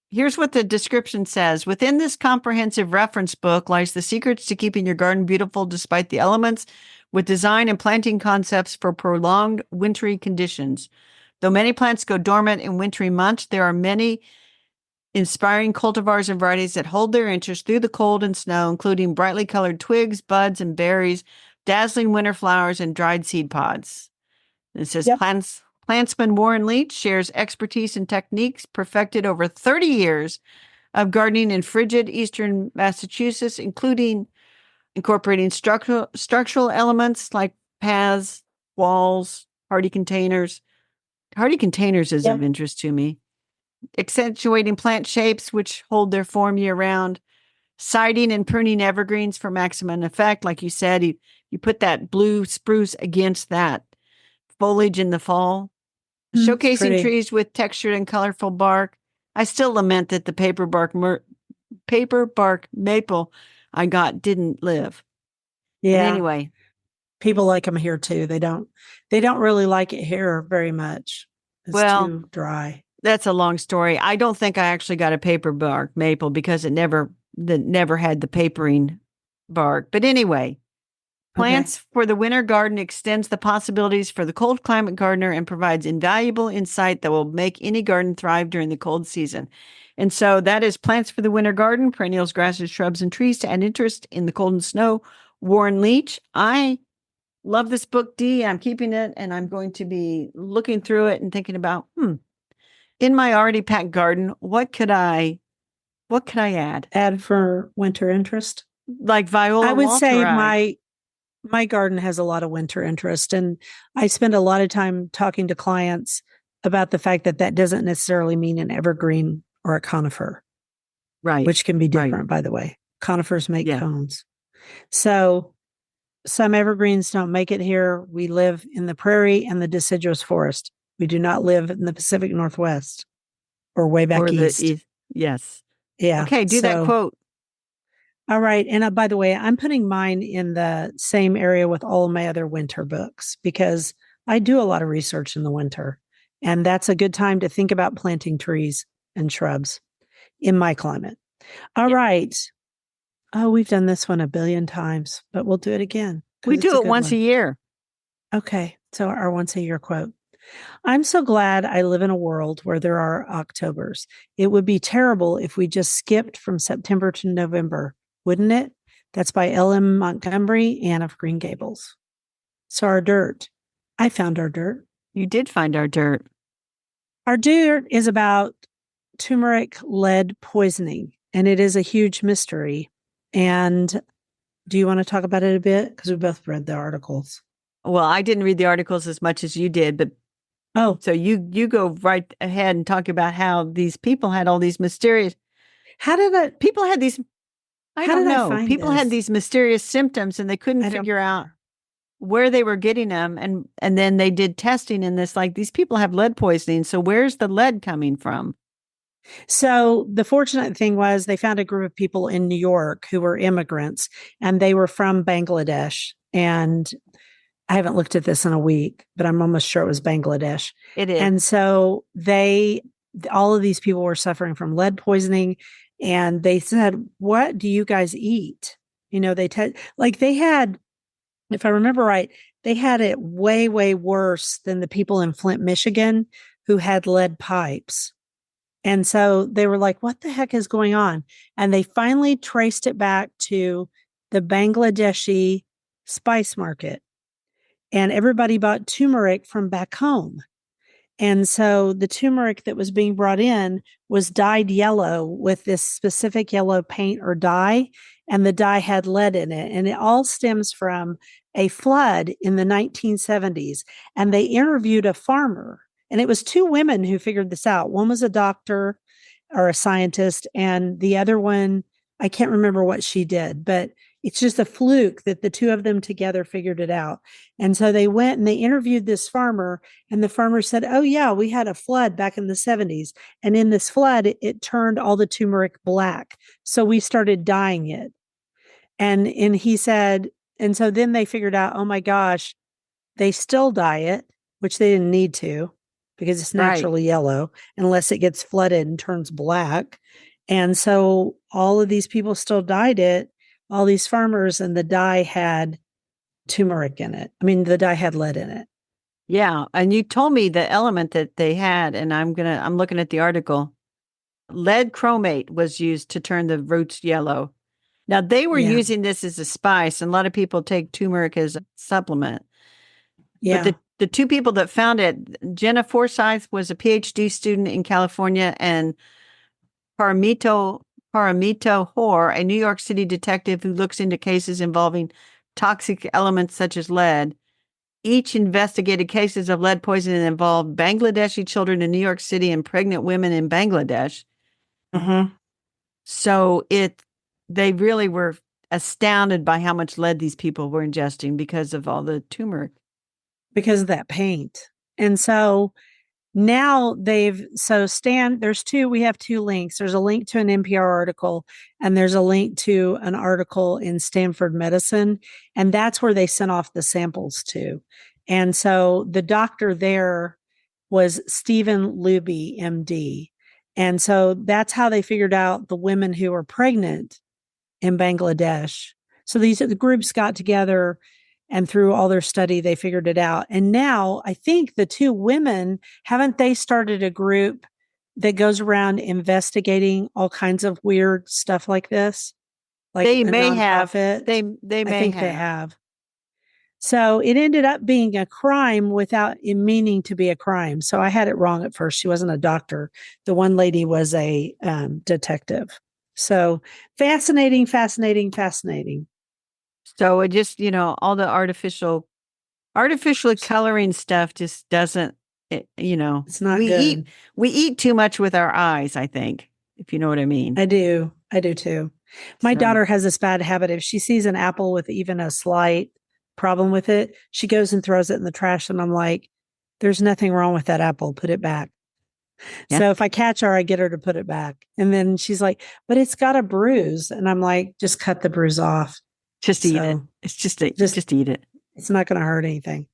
here's what the description says. Within this comprehensive reference book lies the secrets to keeping your garden beautiful despite the elements, with design and planting concepts for prolonged wintry conditions. Though many plants go dormant in wintry months, there are many inspiring cultivars and varieties that hold their interest through the cold and snow, including brightly colored twigs, buds, and berries, dazzling winter flowers, and dried seed pods. It says Yep. Plantsman Warren Leach shares expertise and techniques perfected over 30 years of gardening in frigid eastern Massachusetts, including incorporating structural elements like paths, walls, hardy containers. Hardy containers is Yep. of interest to me. Accentuating plant shapes which hold their form year round. Siding and pruning evergreens for maximum effect. Like you said, you put that blue spruce against that foliage in the fall. It's Showcasing pretty. trees with textured and colorful bark. I still lament that the paper bark maple I got didn't live. Yeah. But anyway, people like them here too. They don't really like it here very much. It's too dry. That's a long story. I don't think I actually got a paper bark maple because it never had the papering bark. But anyway, Plants for the Winter Garden extends the possibilities for the cold climate gardener and provides invaluable insight that will make any garden thrive during the cold season. And so that is Plants for the Winter Garden, Perennials, Grasses, Shrubs, and Trees to add interest in the cold and snow. Warren Leach. I love this book, Dee. I'm keeping it and I'm going to be looking through it and thinking about, in my already packed garden, what could I add? Add for winter interest? Like Viola I would say Walteri. my garden has a lot of winter interest, and I spend a lot of time talking to clients about the fact that doesn't necessarily mean an evergreen or a conifer, Right. which can be different, by the way. Conifers make cones. So some evergreens don't make it here. We live in the prairie and the deciduous forest. We do not live in the Pacific Northwest or way back east. Yes. Yeah. Okay, do that quote. All right. And by the way, I'm putting mine in the same area with all of my other winter books because I do a lot of research in the winter. And that's a good time to think about planting trees and shrubs in my climate. All right. Oh, we've done this one a billion times, but we'll do it again. We do it once a year. Okay. So our once a year quote. I'm so glad I live in a world where there are Octobers. It would be terrible if we just skipped from September to November, wouldn't it? That's by L.M. Montgomery, Anne of Green Gables. So our dirt. I found our dirt. You did find our dirt. Our dirt is about turmeric lead poisoning, and it is a huge mystery. And do you want to talk about it a bit? Because we both read the articles. Well, I didn't read the articles as much as you did, but so you go right ahead and talk about how these people had all these mysterious. People had these. I don't know. People had these mysterious symptoms, and they couldn't figure out where they were getting them. And then they did testing in this. Like, these people have lead poisoning. So where's the lead coming from? So the fortunate thing was they found a group of people in New York who were immigrants, and they were from Bangladesh. And I haven't looked at this in a week, but I'm almost sure it was Bangladesh. It is. And so they all of these people were suffering from lead poisoning. And they said, what do you guys eat? You know, they had, if I remember right, they had it way, way worse than the people in Flint, Michigan, who had lead pipes. And so they were like, what the heck is going on? And they finally traced it back to the Bangladeshi spice market. And everybody bought turmeric from back home. And so the turmeric that was being brought in was dyed yellow with this specific yellow paint or dye, and the dye had lead in it. And it all stems from a flood in the 1970s. And they interviewed a farmer, and it was two women who figured this out. One was a doctor or a scientist, and the other one, I can't remember what she did, but it's just a fluke that the two of them together figured it out. And so they went and they interviewed this farmer, and the farmer said, oh, yeah, we had a flood back in the 70s. And in this flood, it turned all the turmeric black. So we started dyeing it. And he said, and so then they figured out, oh my gosh, they still dye it, which they didn't need to because it's naturally yellow unless it gets flooded and turns black. And so all of these people still dyed it, all these farmers, and the dye had turmeric in it. I mean, the dye had lead in it. Yeah. And you told me the element that they had, and I'm looking at the article. Lead chromate was used to turn the roots yellow. Now they were using this as a spice, and a lot of people take turmeric as a supplement. Yeah. But the two people that found it, Jenna Forsyth was a PhD student in California, and Paramito Hoare, a New York City detective who looks into cases involving toxic elements such as lead. Each investigated cases of lead poisoning that involved Bangladeshi children in New York City and pregnant women in Bangladesh. Mm-hmm. So they really were astounded by how much lead these people were ingesting because of all the turmeric. Because of that paint. And so now we have two links. There's a link to an NPR article, and there's a link to an article in Stanford Medicine. And that's where they sent off the samples to. And so the doctor there was Stephen Luby, MD. And so that's how they figured out the women who were pregnant in Bangladesh. So the groups got together, and through all their study, they figured it out. And now I think the two women, haven't they started a group that goes around investigating all kinds of weird stuff like this? Like They a may nonprofit? have. They may I think have. they have. So it ended up being a crime without it meaning to be a crime. So I had it wrong at first. She wasn't a doctor. The one lady was a detective. So fascinating, fascinating, fascinating. So it just, all the artificially coloring stuff just doesn't, It's not we good. we eat too much with our eyes, I think, if you know what I mean. I do too. My So, daughter has this bad habit. If she sees an apple with even a slight problem with it, she goes and throws it in the trash. And I'm like, there's nothing wrong with that apple. Put it back. yeah, So if I catch her, I get her to put it back. And then she's like, but it's got a bruise. And I'm like, just cut the bruise off. just eat it. It's just eat it. It's not going to hurt anything.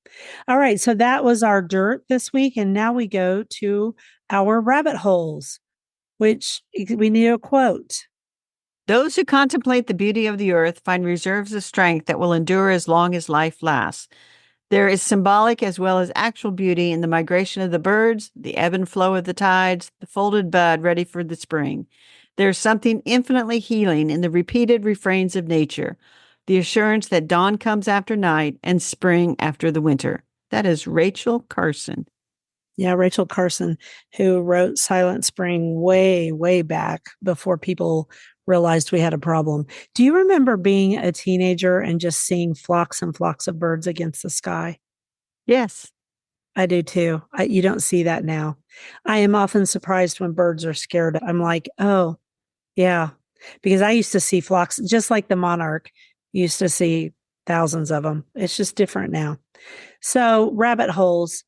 All right. So that was our dirt this week. And now we go to our rabbit holes, which we need a quote. Those who contemplate the beauty of the earth find reserves of strength that will endure as long as life lasts. There is symbolic as well as actual beauty in the migration of the birds, the ebb and flow of the tides, the folded bud ready for the spring. There is something infinitely healing in the repeated refrains of nature, the assurance that dawn comes after night and spring after the winter. That is Rachel Carson. Yeah, Rachel Carson, who wrote Silent Spring way, way back before people realized we had a problem. Do you remember being a teenager and just seeing flocks and flocks of birds against the sky? Yes. I do too. You don't see that now. I am often surprised when birds are scared. I'm like, oh, yeah. Because I used to see flocks, just like the monarch, used to see thousands of them. It's just different now. So, rabbit holes.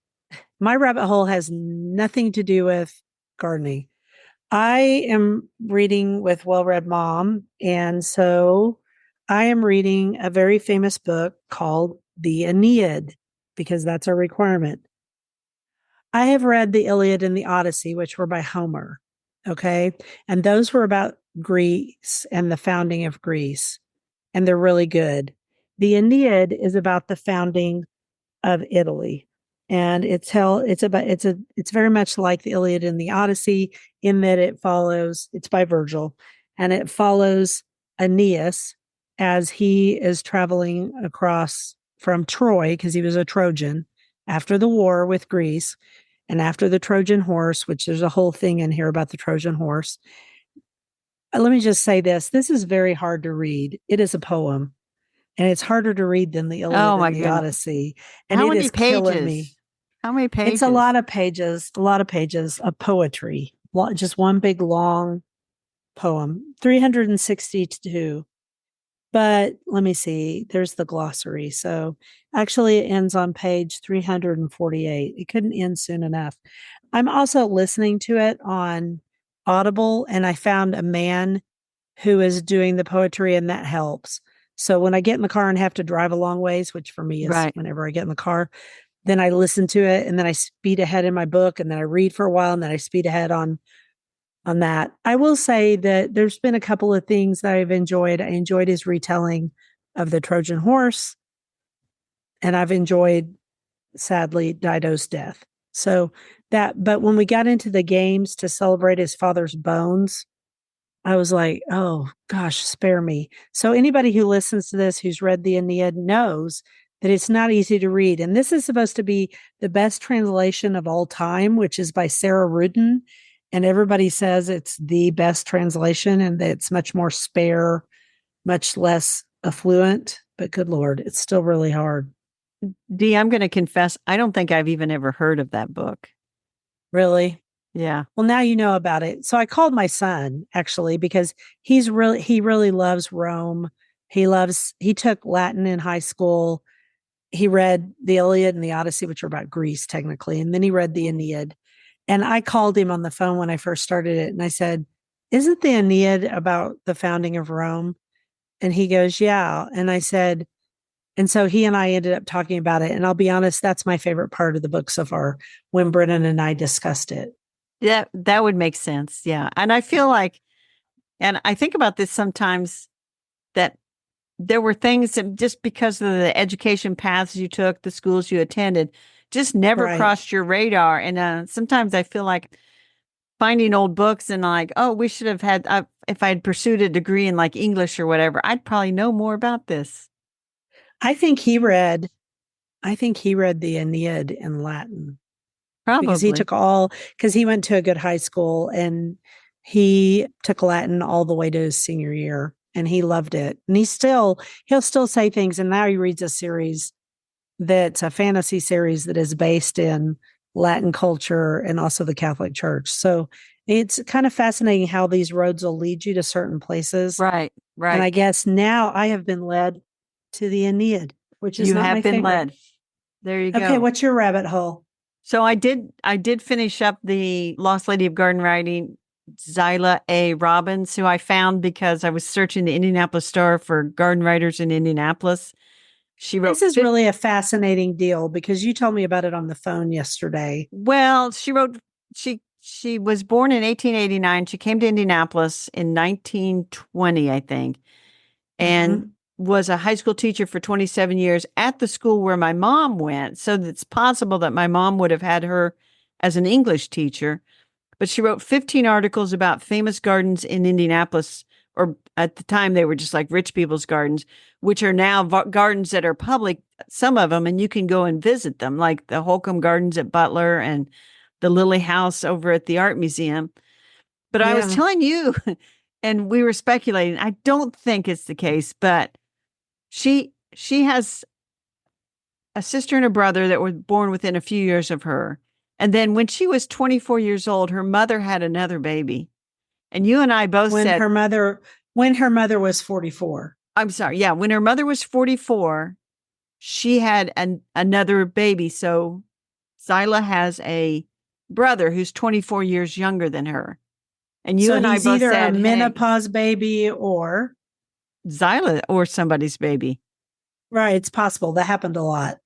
My rabbit hole has nothing to do with gardening. I am reading with Well Read Mom. And so I am reading a very famous book called The Aeneid, because that's a requirement. I have read the Iliad and the Odyssey, which were by Homer. Okay. And those were about Greece and the founding of Greece. And they're really good. The Aeneid is about the founding of Italy. And it's very much like the Iliad and the Odyssey in that it's by Virgil, and it follows Aeneas as he is traveling across from Troy, because he was a Trojan, after the war with Greece and after the Trojan horse, which there's a whole thing in here about the Trojan horse. Let me just say this is very hard to read. It is a poem, and it's harder to read than the Iliad Oh my and the goodness. Odyssey. And How it many is killing me. pages? How many It's a pages? lot of pages of poetry. Just one big long poem, 362. But let me see, there's the glossary. So actually, it ends on page 348. It couldn't end soon enough. I'm also listening to it on Audible, and I found a man who is doing the poetry, and that helps. So when I get in the car and have to drive a long ways, which for me is Right. whenever I get in the car, then I listen to it, and then I speed ahead in my book, and then I read for a while, and then I speed ahead on that. I will say that there's been a couple of things that I've enjoyed. I enjoyed his retelling of the Trojan horse, and I've enjoyed, sadly, Dido's death. But when we got into the games to celebrate his father's bones, I was like, oh gosh, spare me. So anybody who listens to this who's read the Aeneid knows that it's not easy to read. And this is supposed to be the best translation of all time, which is by Sarah Rudin. And everybody says it's the best translation and that it's much more spare, much less affluent. But good Lord, it's still really hard. Dee, I'm going to confess, I don't think I've even ever heard of that book. Really? Yeah. Well, now you know about it. So I called my son actually because he really loves Rome. He took Latin in high school. He read the Iliad and the Odyssey, which are about Greece technically, and then he read the Aeneid. And I called him on the phone when I first started it, and I said, "Isn't the Aeneid about the founding of Rome?" And he goes, "Yeah." And I said, and so he and I ended up talking about it. And I'll be honest, that's my favorite part of the book so far, when Brennan and I discussed it. That would make sense. Yeah. And I feel like, and I think about this sometimes, that there were things that just because of the education paths you took, the schools you attended, just never Right. crossed your radar. And sometimes I feel like finding old books and like, oh, we should have had, if I had pursued a degree in like English or whatever, I'd probably know more about this. I think he read, I think he read the Aeneid in Latin because Probably. because he went to a good high school and he took Latin all the way to his senior year and he loved it. And he'll still say things. And now he reads a series that's a fantasy series that is based in Latin culture and also the Catholic Church. So it's kind of fascinating how these roads will lead you to certain places. Right. And Right. I guess now I have been led to the Aeneid, which is You not have my been favorite. led. There you Okay, go. what's your rabbit hole? So I did finish up the Lost Lady of Garden Writing, Zyla A. Robbins, who I found because I was searching the Indianapolis Star for garden writers in Indianapolis. She wrote This is really a fascinating deal because you told me about it on the phone yesterday. well, she wrote she was born in 1889. She came to Indianapolis in 1920, I think, and Mm-hmm. was a high school teacher for 27 years at the school where my mom went. So it's possible that my mom would have had her as an English teacher. But she wrote 15 articles about famous gardens in Indianapolis, or at the time they were just like rich people's gardens, which are now gardens that are public, some of them, and you can go and visit them, like the Holcomb Gardens at Butler and the Lily House over at the Art Museum. But I was Yeah. telling you, and we were speculating, I don't think it's the case, but she has a sister and a brother that were born within a few years of her. And then when she was 24 years old, her mother had another baby. And you and I both When said, her mother was 44. I'm sorry. Yeah. When her mother was 44, she had another baby. So Zyla has a brother who's 24 years younger than her. And you So and I he's both either a said, hey, menopause baby or Zyla or somebody's baby. right, it's possible. That happened a lot.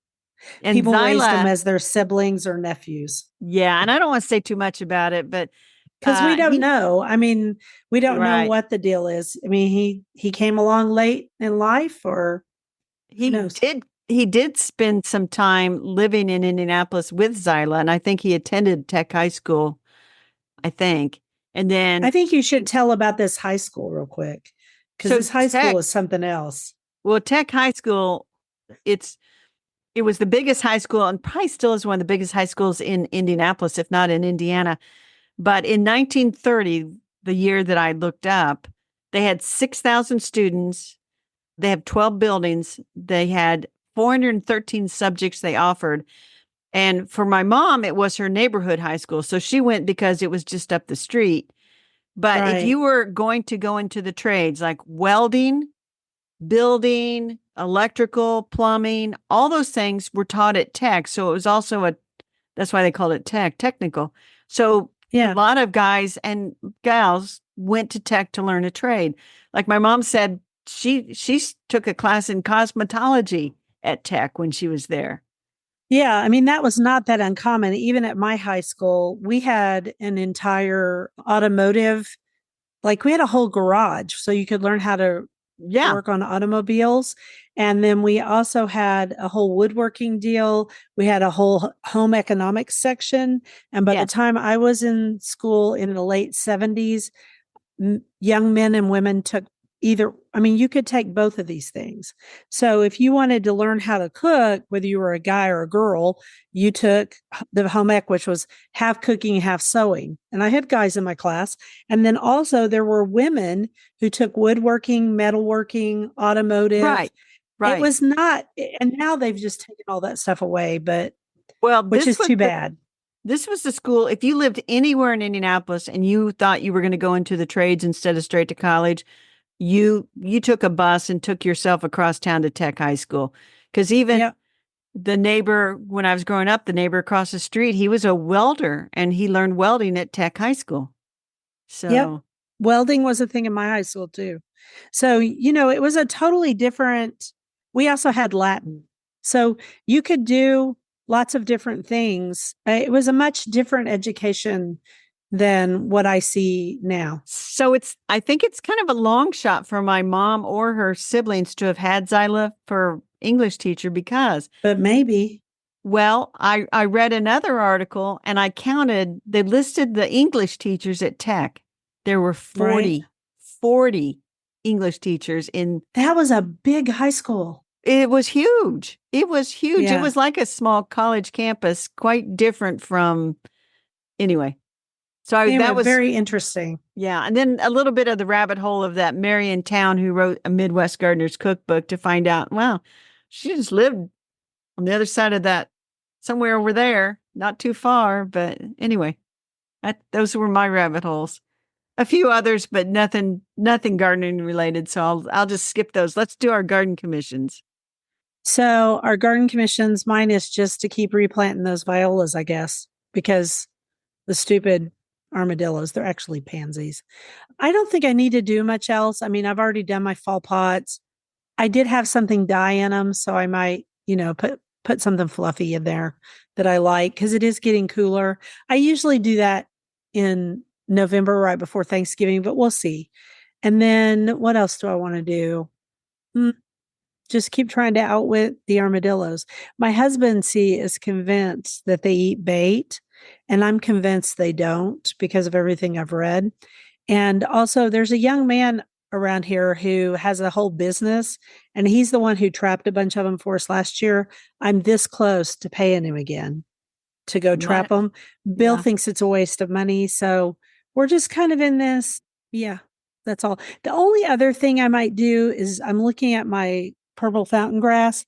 And People raised them Zyla, as their siblings or nephews. yeah, and I don't want to say too much about it, but Because we don't he know. I mean, we don't know right. what the deal is. I mean, he came along late in life, or who He knows? did spend some time living in Indianapolis with Zyla, and I think he attended Tech High School, I think. And I then think you should tell about this high school real quick, because so this high school Tech, is something else. well, Tech High School, it's it was the biggest high school and probably still is one of the biggest high schools in Indianapolis, if not in Indiana. But in 1930, the year that I looked up, they had 6,000 students. They have 12 buildings. They had 413 subjects they offered. And for my mom, it was her neighborhood high school. So she went because it was just up the street. But if Right. you were going to go into the trades like welding, building, electrical, plumbing, all those things were taught at Tech. So it was also that's why they called it Tech, technical. So a Yeah. lot of guys and gals went to Tech to learn a trade. Like my mom said, she took a class in cosmetology at Tech when she was there. Yeah. I mean, that was not that uncommon. Even at my high school, we had an entire automotive, like we had a whole garage so you could learn how to Yeah. work on automobiles. And then we also had a whole woodworking deal. We had a whole home economics section. And by the Yes. time I was in school in the late 70s, young men and women took either, I mean, you could take both of these things. So if you wanted to learn how to cook, whether you were a guy or a girl, you took the home ec, which was half cooking, half sewing. And I had guys in my class. And then also there were women who took woodworking, metalworking, automotive. Right. It Right. was not, and now they've just taken all that stuff away, but Well, which is too bad. this was the school. If you lived anywhere in Indianapolis and you thought you were going to go into the trades instead of straight to college, you took a bus and took yourself across town to Tech High School. Because even Yeah. the neighbor, when I was growing up, the neighbor across the street, he was a welder and he learned welding at Tech High School. Yep. So, Welding was a thing in my high school too. So, it was a totally different. We also had Latin. So you could do lots of different things. It was a much different education than what I see now. I think it's kind of a long shot for my mom or her siblings to have had Zyla for English teacher because, But maybe, well, I read another article and I counted, they listed the English teachers at Tech. There were right? 40 English teachers in, That was a big high school. it was huge. It was huge. It Yeah. was like a small college campus, quite different from, anyway. So Anyway, that was, very interesting. yeah. And then a little bit of the rabbit hole of that Marion Town who wrote a Midwest Gardener's Cookbook to find out, wow, she just lived on the other side of that, somewhere over there, not too far. But anyway, those were my rabbit holes. A few others, but nothing gardening related. So I'll just skip those. Let's do our garden commissions. So our garden commissions, mine is just to keep replanting those violas, I guess, because the stupid armadillos, they're actually pansies. I don't think I need to do much else. I mean, I've already done my fall pots. I did have something die in them, so I might, put something fluffy in there that I like because it is getting cooler. I usually do that in November right before Thanksgiving, but we'll see. And then what else do I want to do? Just keep trying to outwit the armadillos. My husband, see, is convinced that they eat bait, and I'm convinced they don't because of everything I've read. And also, there's a young man around here who has a whole business, and he's the one who trapped a bunch of them for us last year. I'm this close to paying him again to go trap What? them. Bill Yeah. thinks it's a waste of money. So we're just kind of in this. Yeah, that's all. The only other thing I might do is I'm looking at my purple fountain grass.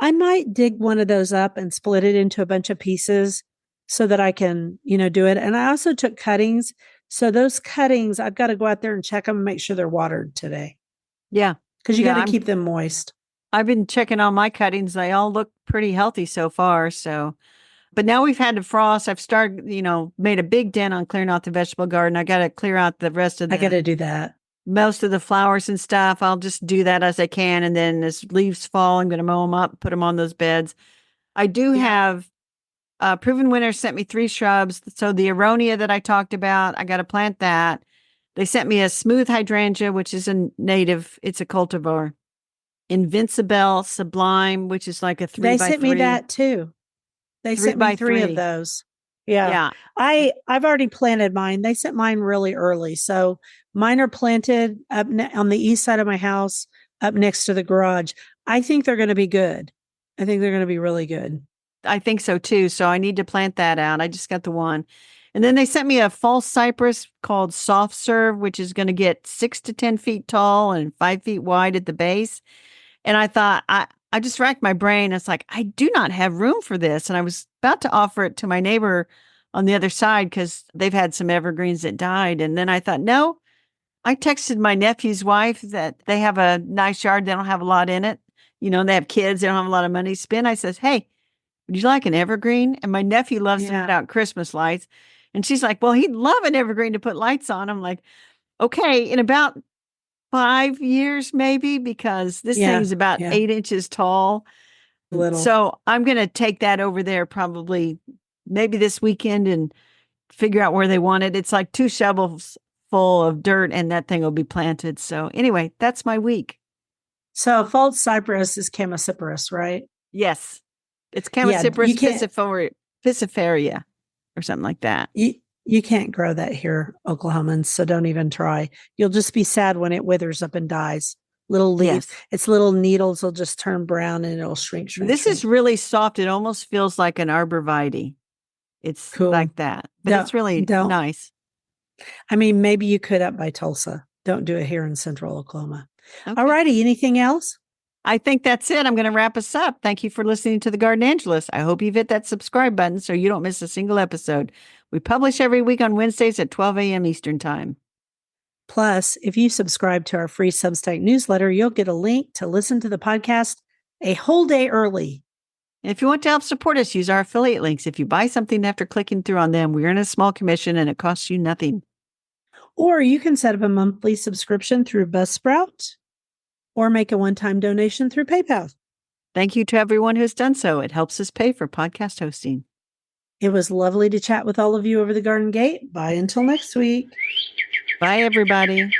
I might dig one of those up and split it into a bunch of pieces so that I can, do it. And I also took cuttings. So those cuttings, I've got to go out there and check them and make sure they're watered today Yeah. because you Yeah. got to keep them moist. I've been checking on my cuttings. They all look pretty healthy so far. So, but now we've had the frost. I've started, made a big dent on clearing out the vegetable garden. I got to clear out the rest of I got to do that. most of the flowers and stuff. I'll just do that as I can. And then as leaves fall, I'm going to mow them up, put them on those beds. I do Yeah. have Proven Winner sent me 3 shrubs. So the Aronia that I talked about, I got to plant that. They sent me a smooth hydrangea, which is a native. It's a cultivar. Invincibelle Sublime, which is like a 3 They by sent me 3. that too. They 3 sent me by 3 of 3. those. Yeah. Yeah. I've already planted mine. They sent mine really early. So mine are planted on the east side of my house, up next to the garage. I think they're going to be good. I think they're going to be really good. I think so too. So I need to plant that out. I just got the one. And then they sent me a false cypress called Soft Serve, which is going to get 6 to 10 feet tall and 5 feet wide at the base. And I thought, I just racked my brain. It's like, I do not have room for this. And I was about to offer it to my neighbor on the other side because they've had some evergreens that died. And then I thought, no, I texted my nephew's wife that they have a nice yard. They don't have a lot in it. They have kids. They don't have a lot of money to spend. I says, hey, would you like an evergreen? And my nephew loves to put out Christmas lights. And she's like, well, he'd love an evergreen to put lights on. I'm like, okay, in about 5 years, maybe, because this thing's about 8 inches tall. Little. So I'm going to take that over there probably maybe this weekend and figure out where they want it. It's like 2 shovels full of dirt and that thing will be planted. So anyway, that's my week. So false cypress is Chamaecyparis, right? Yes. It's Chamaecyparis pisciferia or something like that. You can't grow that here, Oklahomans, so don't even try. You'll just be sad when it withers up and dies. Little leaves, its little needles will just turn brown and it'll shrink. This is really soft. It almost feels like an arborvitae. It's cool. like that, but it's really nice. I mean, maybe you could up by Tulsa. Don't do it here in central Oklahoma. Okay. All righty. Anything else? I think that's it. I'm going to wrap us up. Thank you for listening to The Garden Angelist. I hope you've hit that subscribe button so you don't miss a single episode. We publish every week on Wednesdays at 12 a.m. Eastern Time. Plus, if you subscribe to our free Substack newsletter, you'll get a link to listen to the podcast a whole day early. And if you want to help support us, use our affiliate links. If you buy something after clicking through on them, we earn a small commission and it costs you nothing. Or you can set up a monthly subscription through Buzzsprout or make a one-time donation through PayPal. Thank you to everyone who has done so. It helps us pay for podcast hosting. It was lovely to chat with all of you over the garden gate. Bye until next week. Bye, everybody.